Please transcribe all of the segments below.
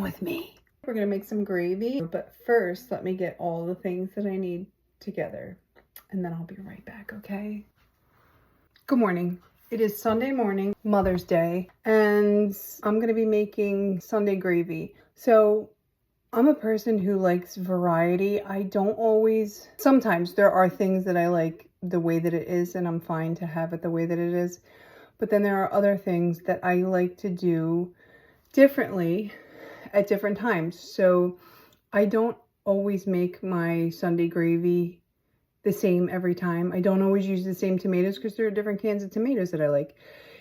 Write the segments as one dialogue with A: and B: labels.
A: with me. We're gonna make some gravy, but first let me get all the things that I need together and then I'll be right back, okay? Good morning. It is Sunday morning, Mother's Day, and I'm gonna be making Sunday gravy. So I'm a person who likes variety. I don't always, sometimes there are things that I like the way that it is and I'm fine to have it the way that it is. But then there are other things that I like to do differently at different times. So I don't always make my Sunday gravy the same every time. I don't always use the same tomatoes because there are different cans of tomatoes that I like.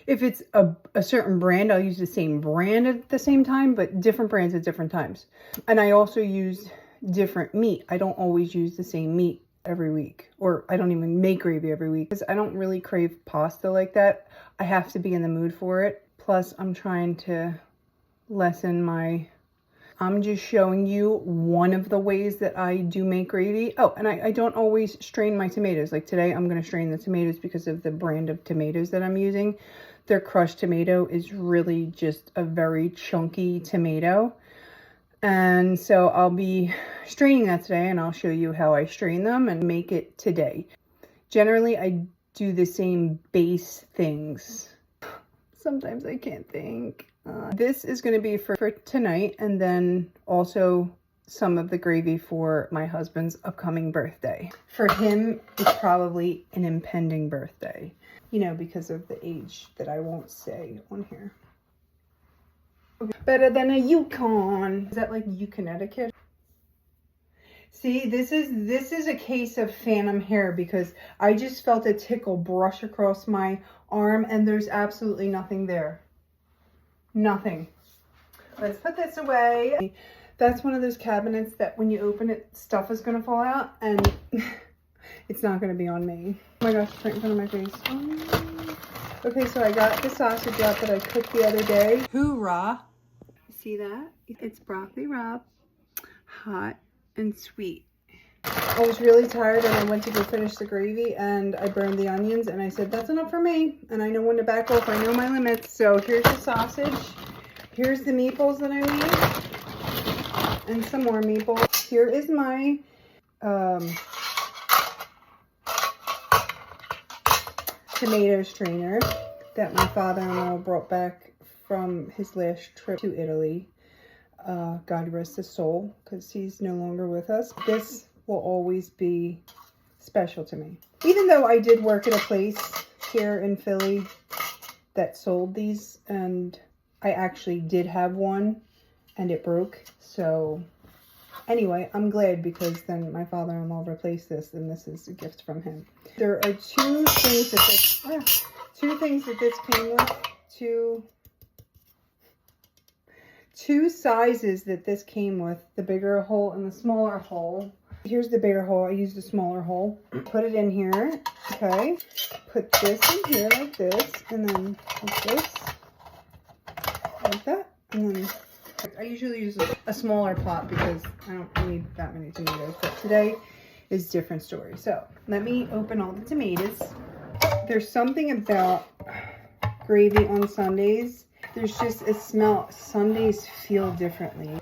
A: If it's a certain brand, I'll use the same brand at the same time, but different brands at different times. And I also use different meat. I don't always use the same meat every week, or I don't even make gravy every week because I don't really crave pasta like that. I have to be in the mood for it. Plus, I'm trying to lessen my... I'm just showing you one of the ways that I do make gravy. Oh, and I don't always strain my tomatoes. Like today, I'm going to strain the tomatoes because of the brand of tomatoes that I'm using. Their crushed tomato is really just a very chunky tomato. And so I'll be straining that today and I'll show you how I strain them and make it today. Generally, I do the same base things. Sometimes I can't think. This is going to be for tonight, and then also some of the gravy for my husband's upcoming birthday. For him, it's probably an impending birthday, you know, because of the age that I won't say on here. Okay. Better than a Yukon. Is that like Connecticut? See, this is a case of phantom hair because I just felt a tickle brush across my arm and there's absolutely nothing there. Nothing. Let's put this away. That's one of those cabinets that when you open it, stuff is going to fall out and it's not going to be on me. Oh my gosh, it's right in front of my face. Okay, so I got the sausage out that I cooked the other day. Hoorah! See that? It's broccoli rabe, hot and sweet. I was really tired and I went to go finish the gravy and I burned the onions and I said, that's enough for me. And I know when to back off. I know my limits. So here's the sausage. Here's the meatballs that I made. And some more meatballs. Here is my tomato strainer that my father-in-law brought back from his last trip to Italy. God rest his soul because he's no longer with us. This will always be special to me. Even though I did work at a place here in Philly that sold these, and I actually did have one and it broke. So anyway, I'm glad because then my father-in-law replaced this and this is a gift from him. There are two things that this came with, two sizes that this came with, the bigger hole and the smaller hole. Here's the bigger hole. I used the smaller hole. Put it in here. Okay. Put this in here like this. And then like this. Like that. And then I usually use a smaller pot because I don't need that many tomatoes. But today is a different story. So let me open all the tomatoes. There's something about gravy on Sundays. There's just a smell. Sundays feel differently.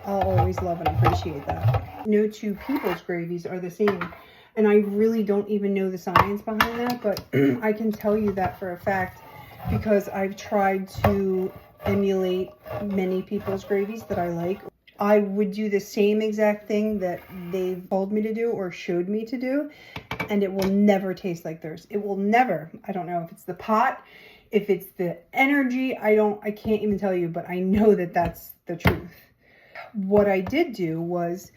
A: I'll always love and appreciate that. No two people's gravies are the same. And I really don't even know the science behind that, but I can tell you that for a fact because I've tried to emulate many people's gravies that I like. I would do the same exact thing that they've told me to do or showed me to do, and it will never taste like theirs. It will never. I don't know if it's the pot, if it's the energy, I can't even tell you, but I know that that's the truth. What I did do was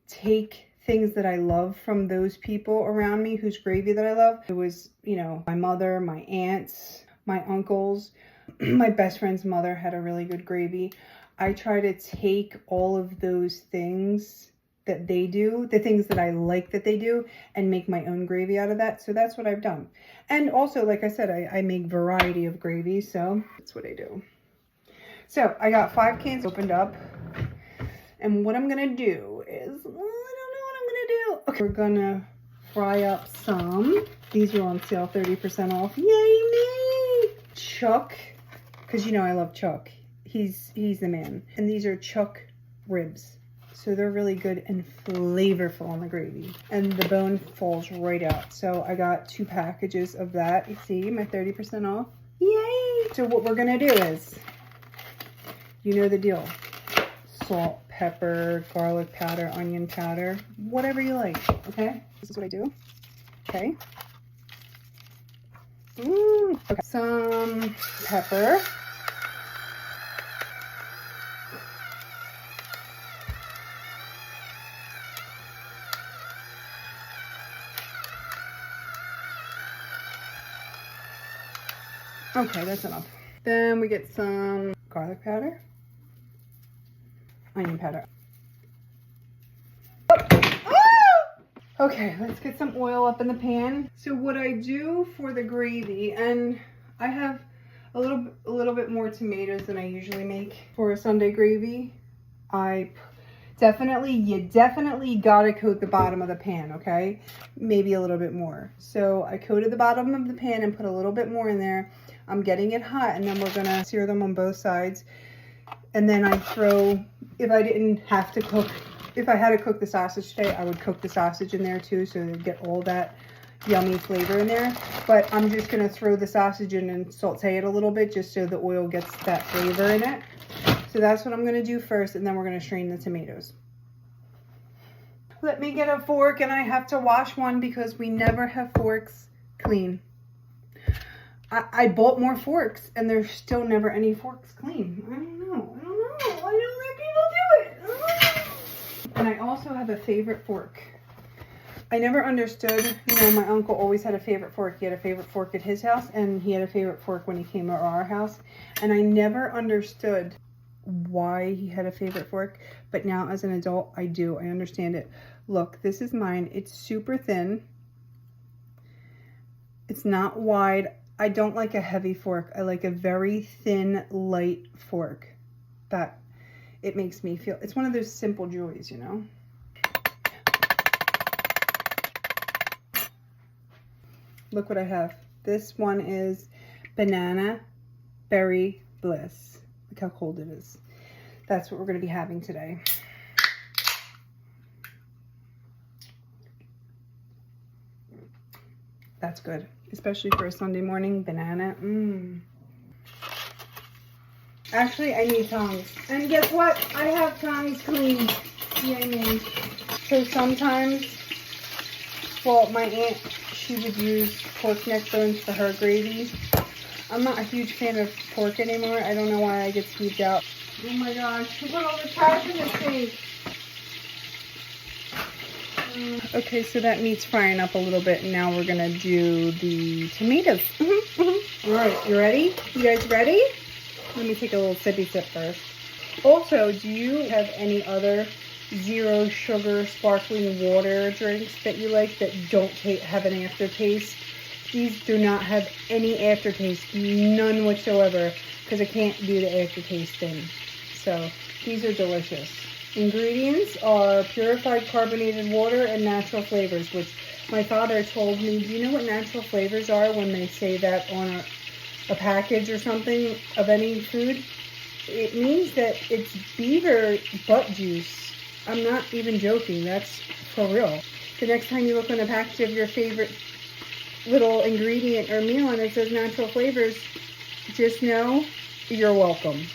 A: take things that I love from those people around me whose gravy that I love. It was, you know, my mother, my aunts, my uncles, my best friend's mother had a really good gravy. I try to take all of those things that they do, the things that I like that they do, and make my own gravy out of that. So that's what I've done. And also, like I said, I make variety of gravy, so that's what I do. So I got 5 cans opened up. And what I'm going to do is, I don't know what I'm going to do. Okay, we're going to fry up some. These are on sale, 30% off. Yay me! Chuck, because you know I love Chuck. he's the man. And these are chuck ribs. So they're really good and flavorful on the gravy. And the bone falls right out. So I got 2 packages of that. You see my 30% off? Yay! So what we're gonna do is, you know the deal. Salt, pepper, garlic powder, onion powder, whatever you like, okay? This is what I do, okay? Okay. Some pepper. Okay, that's enough. Then we get some garlic powder, onion powder. Okay, let's get some oil up in the pan. So what I do for the gravy, and I have a little bit more tomatoes than I usually make for a Sunday gravy. You definitely gotta coat the bottom of the pan, okay? Maybe a little bit more. So I coated the bottom of the pan and put a little bit more in there. I'm getting it hot, and then we're gonna sear them on both sides. And then I throw, if I had to cook the sausage today, I would cook the sausage in there too, so to get all that yummy flavor in there. But I'm just gonna throw the sausage in and saute it a little bit just so the oil gets that flavor in it. So that's what I'm gonna do first, and then we're gonna strain the tomatoes. Let me get a fork, and I have to wash one because we never have forks clean. I bought more forks, and there's still never any forks clean. I don't know. Why don't let people do it? And I also have a favorite fork. I never understood, you know, my uncle always had a favorite fork. He had a favorite fork at his house, and he had a favorite fork when he came to our house. And I never understood why he had a favorite fork, but now as an adult, I do. I understand it. Look, this is mine. It's super thin. It's not wide. I don't like a heavy fork. I like a very thin, light fork. That it makes me feel, it's one of those simple joys, you know? Look what I have. This one is banana berry bliss. Look how cold it is. That's what we're going to be having today. That's good, especially for a Sunday morning. Banana. Actually, I need tongs. And guess what? I have tongs clean. Yay me. So sometimes, well, my aunt, she would use pork neck bones for her gravy. I'm not a huge fan of pork anymore. I don't know why I get squeezed out. Oh my gosh, look at all the trash in this sink. Okay, so that meat's frying up a little bit, and now we're gonna do the tomatoes. All right, you ready? You guys ready? Let me take a little sippy sip first. Also, do you have any other 0 sugar sparkling water drinks that you like that don't have an aftertaste? These do not have any aftertaste, none whatsoever, because I can't do the aftertaste thing. So these are delicious. Ingredients are purified carbonated water and natural flavors, which my father told me, do you know what natural flavors are when they say that on a package or something of any food? It means that it's beaver butt juice. I'm not even joking. That's for real. The next time you look on a package of your favorite little ingredient or meal and it says natural flavors, just know you're welcome.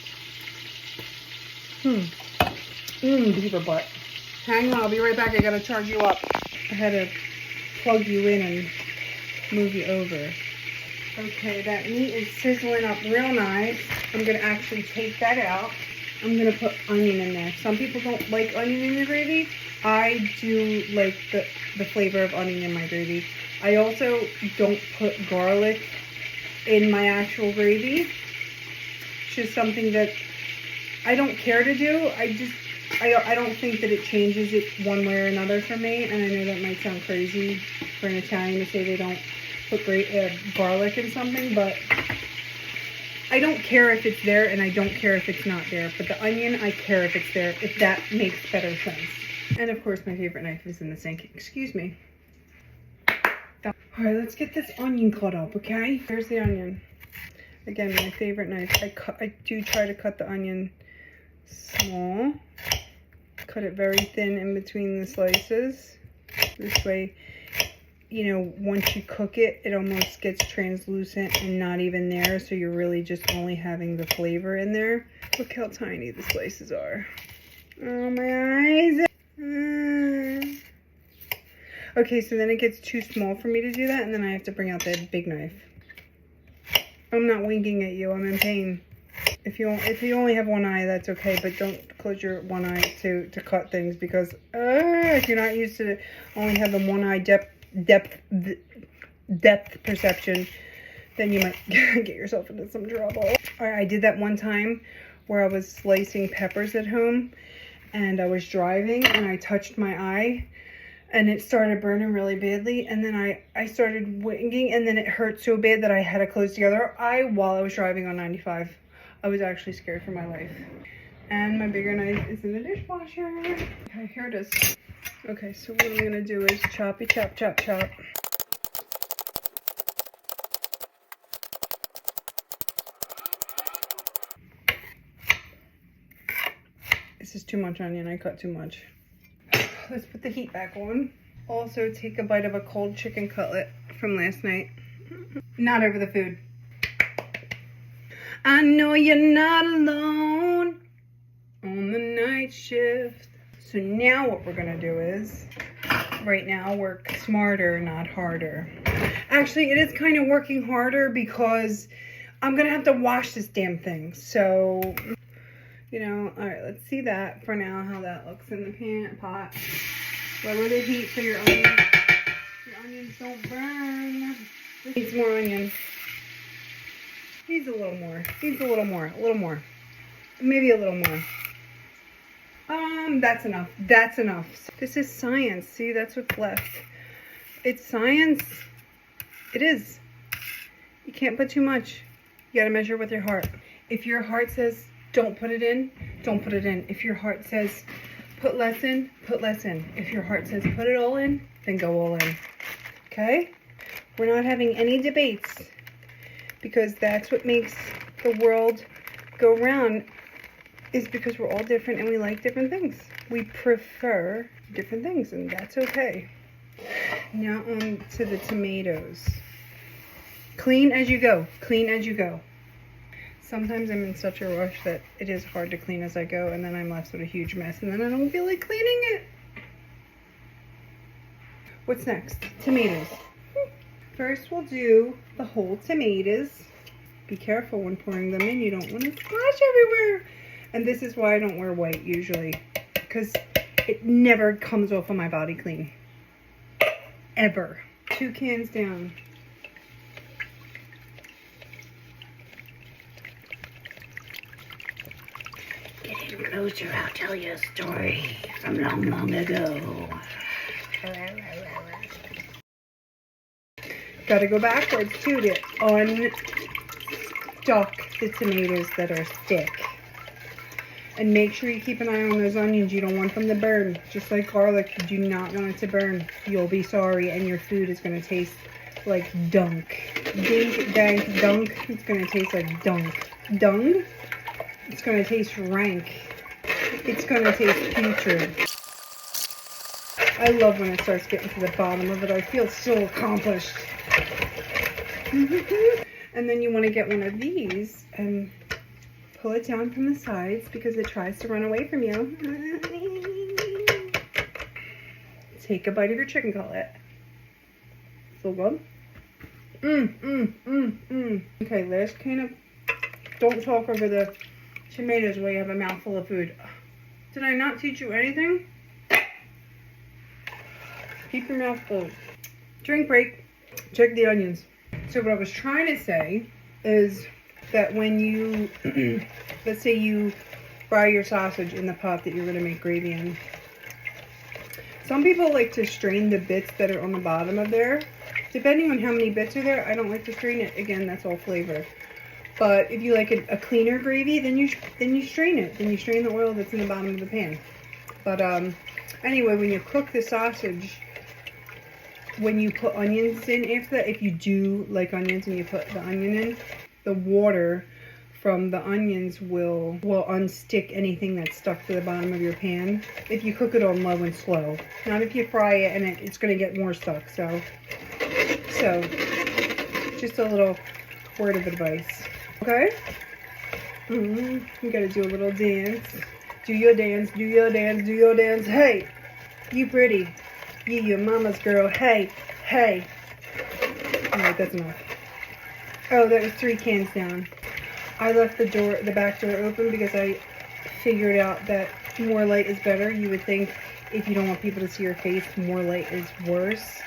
A: Beaver butt. Hang on, I'll be right back. I gotta charge you up. I had to plug you in and move you over. Okay, that meat is sizzling up real nice. I'm gonna actually take that out. I'm gonna put onion in there. Some people don't like onion in their gravy. I do like the flavor of onion in my gravy. I also don't put garlic in my actual gravy. It's just something that I don't care to do. I don't think that it changes it one way or another for me. And I know that might sound crazy for an Italian to say they don't put garlic in something, but I don't care if it's there and I don't care if it's not there. But the onion, I care if it's there, if that makes better sense. And of course, my favorite knife is in the sink. Excuse me. All right, let's get this onion cut up, okay? Here's the onion. Again, my favorite knife. I do try to cut the onion small. Cut it very thin in between the slices. This way, you know, once you cook it, it almost gets translucent and not even there. So you're really just only having the flavor in there. Look how tiny the slices are. Oh, my eyes. Okay, so then it gets too small for me to do that, and then I have to bring out that big knife. I'm not winking at you. I'm in pain. If you only have one eye, that's okay, but don't close your one eye to cut things, because if you're not used to only having one eye depth perception, then you might get yourself into some trouble. All right, I did that one time where I was slicing peppers at home, and I was driving, and I touched my eye, and it started burning really badly, and then I started winking, and then it hurt so bad that I had to close the other eye while I was driving on 95. I was actually scared for my life. And my bigger knife is in the dishwasher. Okay, here it is. Okay, so what I'm gonna do is choppy chop, chop, chop. This is too much onion, I cut too much. Let's put the heat back on. Also, take a bite of a cold chicken cutlet from last night. Not over the food. I know you're not alone on the night shift. So now what we're gonna do is, right now, work smarter, not harder. Actually, it is kind of working harder because I'm gonna have to wash this damn thing. So, you know, all right, let's see that for now, how that looks in the pot. Lower the heat so your onions don't burn. Needs more onion. Needs a little more. Needs a little more. A little more. Maybe a little more. That's enough. That's enough. This is science. See, that's what's left. It's science. It is. You can't put too much. You gotta measure with your heart. If your heart says don't put it in, don't put it in. If your heart says put less in, put less in. If your heart says put it all in, then go all in. Okay? We're not having any debates, because that's what makes the world go round, is because we're all different and we like different things. We prefer different things, and that's okay. Now on to the tomatoes. Clean as you go. Clean as you go. Sometimes I'm in such a rush that it is hard to clean as I go, and then I'm left with a huge mess, and then I don't feel like cleaning it. What's next? Tomatoes. First, we'll do the whole tomatoes. Be careful when pouring them in. You don't want to splash everywhere. And this is why I don't wear white usually, because it never comes off of my body clean. Ever. 2 cans down.
B: Get in closer, I'll tell you a story from long, long ago.
A: Gotta go backwards too to unstuck the tomatoes that are thick. And make sure you keep an eye on those onions. You don't want them to burn. Just like garlic, you do not want it to burn. You'll be sorry, and your food is going to taste like dunk. Dink, dank, dunk. It's going to taste like dunk. Dung? It's going to taste rank. It's going to taste putrid. I love when it starts getting to the bottom of it. I feel so accomplished. And then you want to get one of these and pull it down from the sides because it tries to run away from you. Take a bite of your chicken cutlet. So good. Okay, let's kind of, don't talk over the tomatoes while you have a mouthful of food. Did I not teach you anything? Keep your mouth closed. Drink break. Check the onions. So what I was trying to say is that when you, let's say you fry your sausage in the pot that you're going to make gravy in. Some people like to strain the bits that are on the bottom of there. Depending on how many bits are there, I don't like to strain it. Again, that's all flavor. But if you like a cleaner gravy, then you strain it. Then you strain the oil that's in the bottom of the pan. But anyway, when you cook the sausage, when you put onions in after that, if you do like onions and you put the onion in, the water from the onions will unstick anything that's stuck to the bottom of your pan if you cook it on low and slow. Not if you fry it and it's going to get more stuck. So just a little word of advice. Okay? You got to do a little dance. Do your dance, do your dance, do your dance. Hey, you pretty. You your mama's girl. Hey, hey. Alright, that's enough. Oh, that was 3 cans down. I left the back door open because I figured out that more light is better. You would think if you don't want people to see your face, more light is worse.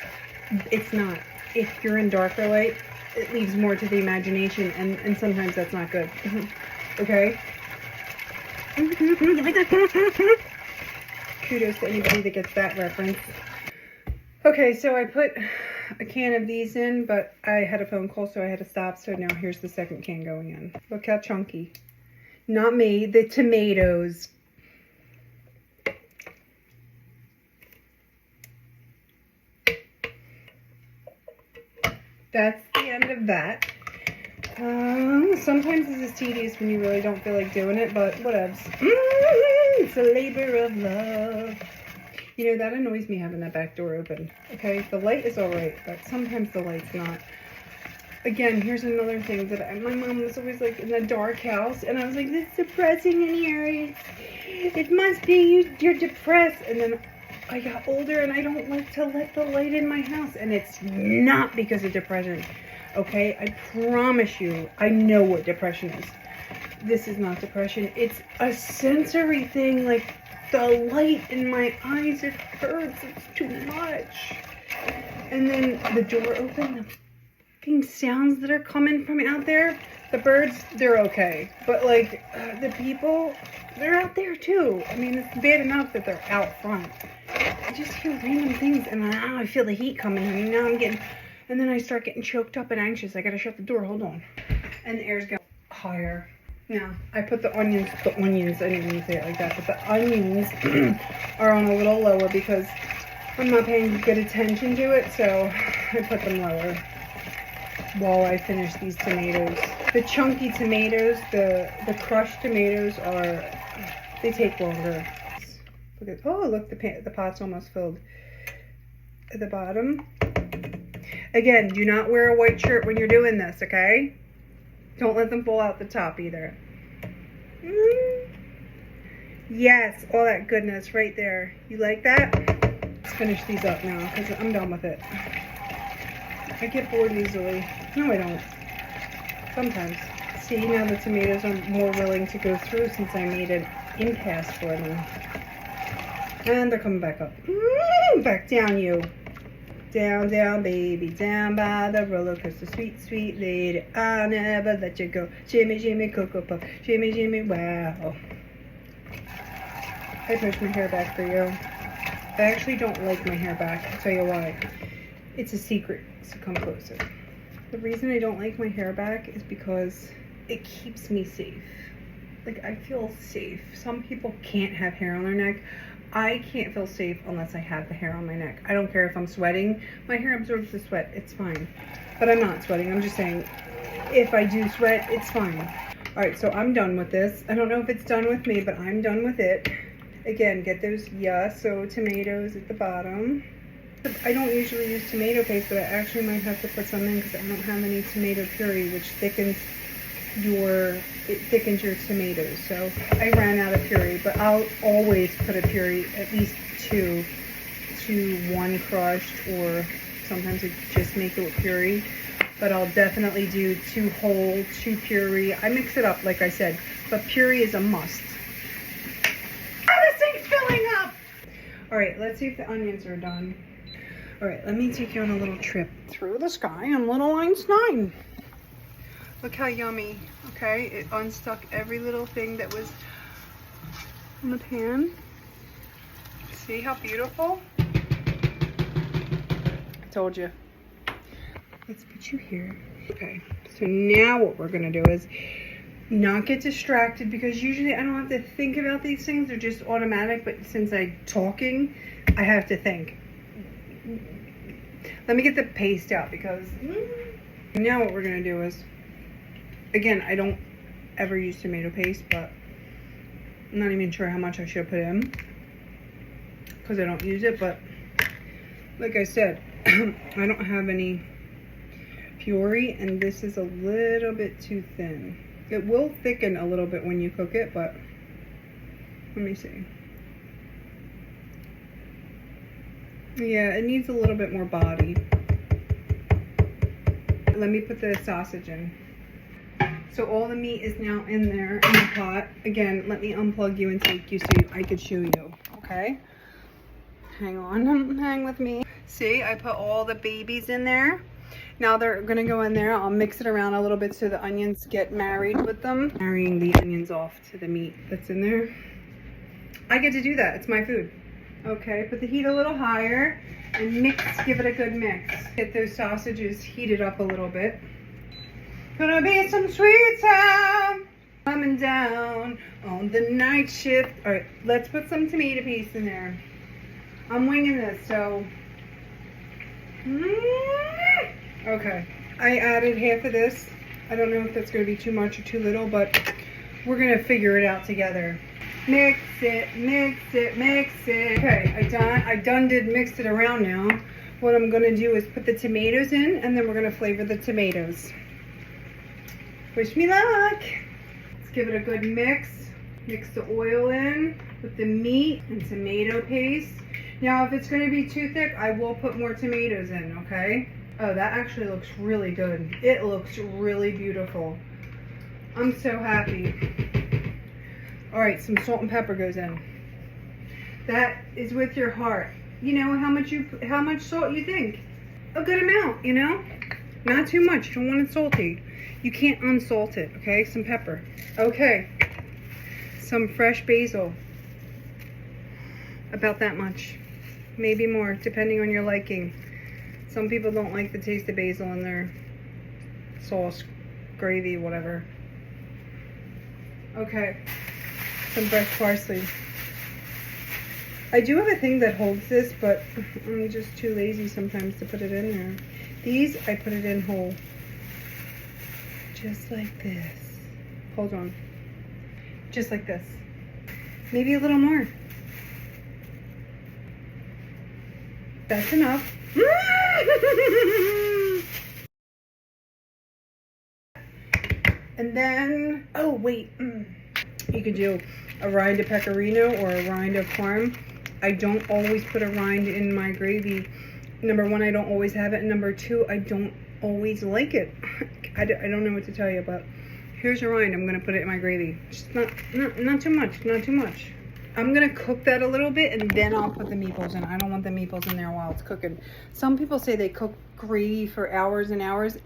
A: It's not. If you're in darker light, it leaves more to the imagination, and sometimes that's not good. Okay? Kudos to anybody that gets that reference. Okay, so I put a can of these in, but I had a phone call, so I had to stop. So now here's the second can going in. Look how chunky. Not me, the tomatoes. That's the end of that. Sometimes this is tedious when you really don't feel like doing it, but whatevs. It's a labor of love. You know, that annoys me having that back door open. Okay, the light is alright, but sometimes the light's not. Again, here's another thing that my mom was always like in a dark house, and I was like, this is depressing in here. It must be you're depressed. And then I got older and I don't like to let the light in my house, and it's not because of depression. Okay, I promise you, I know what depression is. This is not depression. It's a sensory thing. Like, the light in my eyes, it hurts. It's too much. And then the door open, the fucking sounds that are coming from out there. The birds, they're okay. But like, the people, they're out there too. I mean, it's bad enough that they're out front. I just hear random things, and now I feel the heat coming in. Now I'm getting, and then I start getting choked up and anxious. I gotta shut the door. Hold on. And the air's going higher. Now, I put the onions, I didn't even say it like that, but the onions are on a little lower because I'm not paying good attention to it, so I put them lower while I finish these tomatoes. The chunky tomatoes, the crushed tomatoes they take longer. Look at, oh, look, the pot's almost filled at the bottom. Again, do not wear a white shirt when you're doing this, okay? Don't let them fall out the top either. Yes, all that goodness right there. You like that? Let's finish these up now because I'm done with it. I get bored easily. No, I don't. Sometimes. See, now the tomatoes are more willing to go through since I made an impasse for them. And they're coming back up. Back down, you. Down, down, baby, down by the roller coaster, sweet, sweet lady, I'll never let you go. Jimmy, Jimmy, Cocoa Puff, Jimmy, Jimmy, wow. I pushed my hair back for you. I actually don't like my hair back. I'll tell you why. It's a secret, so come closer. The reason I don't like my hair back is because it keeps me safe. Like, I feel safe. Some people can't have hair on their neck. I can't feel safe unless I have the hair on my neck. I don't care if I'm sweating. My hair absorbs the sweat. It's fine. But I'm not sweating. I'm just saying, if I do sweat, it's fine. All right, so I'm done with this. I don't know if it's done with me, but I'm done with it. Again, get those so tomatoes at the bottom. I don't usually use tomato paste, but I actually might have to put some in because I don't have any tomato puree, which thickens your tomatoes. So I ran out of puree, but I'll always put a puree, at least two to one crushed, or sometimes I just make it with puree. But I'll definitely do 2 whole, 2 puree. I mix it up, like I said, but puree is a must. Oh, this thing's filling up! All right, let's see if the onions are done. All right, let me take you on a little trip through the sky on Little Einstein. Look how yummy, okay? It unstuck every little thing that was in the pan. See how beautiful? I told you. Let's put you here. Okay, so now what we're gonna do is not get distracted, because usually I don't have to think about these things. They're just automatic, but since I'm talking, I have to think. Let me get the paste out, because now what we're gonna do is Again, I don't ever use tomato paste, but I'm not even sure how much I should put in because I don't use it. But like I said, I don't have any fury, and this is a little bit too thin. It will thicken a little bit when you cook it, but let me see. Yeah, it needs a little bit more body. Let me put the sausage in. So all the meat is now in there in the pot. Again, let me unplug you and take you so I could show you, okay? Hang on, hang with me. See, I put all the babies in there. Now they're gonna go in there. I'll mix it around a little bit so the onions get married with them. Marrying the onions off to the meat that's in there. I get to do that, it's my food. Okay, put the heat a little higher and mix, give it a good mix. Get those sausages heated up a little bit. Gonna be some sweet time coming down on the night shift. All right, let's put some tomato paste in there. I'm winging this, so. Okay, I added half of this. I don't know if that's gonna be too much or too little, but we're gonna figure it out together. Mix it, mix it, mix it. Okay, I done did mixed it around now. What I'm gonna do is put the tomatoes in, and then we're gonna flavor the tomatoes. Wish me luck. Let's give it a good mix. Mix the oil in with the meat and tomato paste. Now, if it's gonna be too thick, I will put more tomatoes in, okay? Oh, that actually looks really good. It looks really beautiful. I'm so happy. All right, some salt and pepper goes in. That is with your heart. You know how much salt you think. A good amount, you know? Not too much, you don't want it salty. You can't unsalt it, okay? Some pepper. Okay, some fresh basil. About that much. Maybe more, depending on your liking. Some people don't like the taste of basil in their sauce, gravy, whatever. Okay, some fresh parsley. I do have a thing that holds this, but I'm just too lazy sometimes to put it in there. These, I put it in whole. Just like this. Hold on. Just like this. Maybe a little more. That's enough. And then, oh wait, you could do a rind of pecorino or a rind of parm. I don't always put a rind in my gravy. Number one, I don't always have it. And number two, I don't always like it. I don't know what to tell you, but here's a rind. I'm gonna put it in my gravy. Just not too much, not too much. I'm gonna cook that a little bit and then I'll put the meatballs in. I don't want the meatballs in there while it's cooking. Some people say they cook gravy for hours and hours.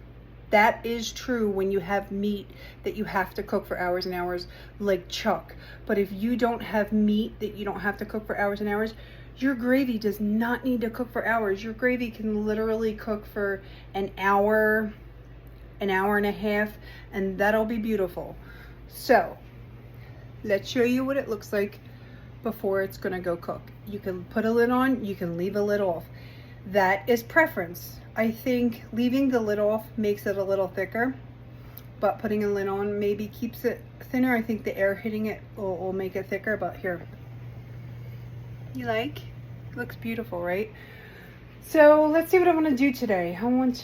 A: That is true when you have meat that you have to cook for hours and hours, like chuck. But if you don't have meat that you don't have to cook for hours and hours, your gravy does not need to cook for hours. Your gravy can literally cook for an hour and a half, and that'll be beautiful. So let's show you what it looks like before it's gonna go cook. You can put a lid on, you can leave a lid off. That is preference. I think leaving the lid off makes it a little thicker, but putting a lid on maybe keeps it thinner. I think the air hitting it will make it thicker, but here. You like? Looks beautiful, right? So let's see what I want to do today. I think I'm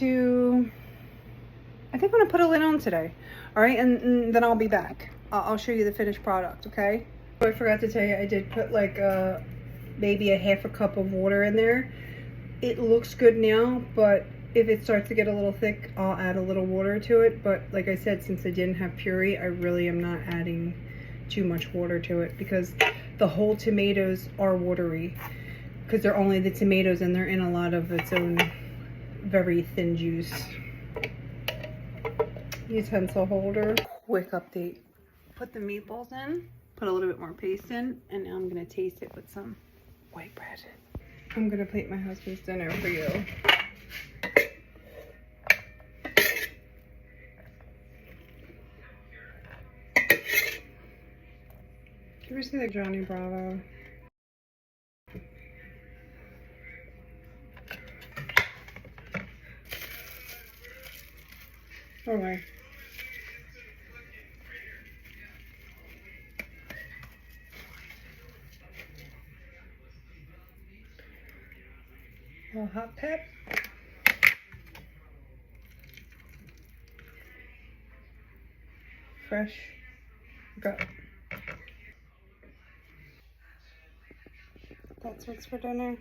A: going to put a lid on today. All right, and then I'll be back. I'll show you the finished product, okay? Oh, I forgot to tell you, I did put like maybe a half a cup of water in there. It looks good now, but if it starts to get a little thick, I'll add a little water to it. But like I said, since I didn't have puree, I really am not adding too much water to it because the whole tomatoes are watery because they're only the tomatoes and they're in a lot of its own very thin juice. Utensil holder. Quick update. Put the meatballs in, put a little bit more paste in, and now I'm gonna taste it with some white bread. I'm gonna plate my husband's dinner for you. You ever see that Johnny Bravo? Okay. A little hot pep. Fresh. Go. That's what's for dinner.